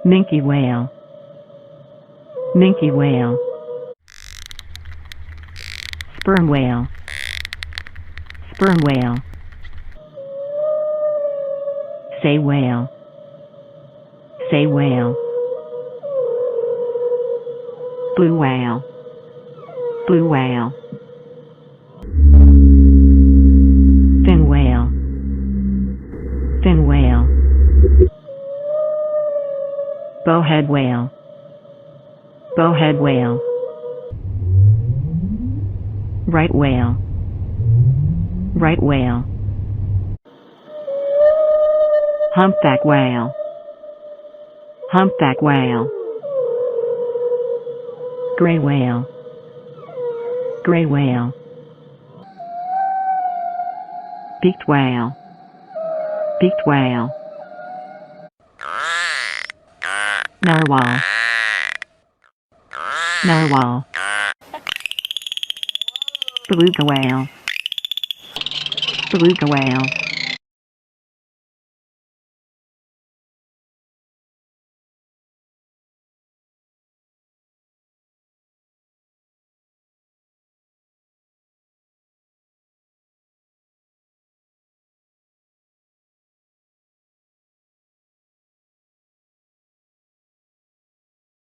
Minke whale. Minke whale. Sperm whale. Sperm whale. Say whale. Say whale. Blue whale. Blue whale. Fin whale. Fin whale. Bowhead whale. Bowhead whale. Right whale. Right whale. Humpback whale. Humpback whale. Gray whale. Gray whale. Beaked whale. Beaked whale. Narwhal. Narwhal. Beluga whale. Beluga whale.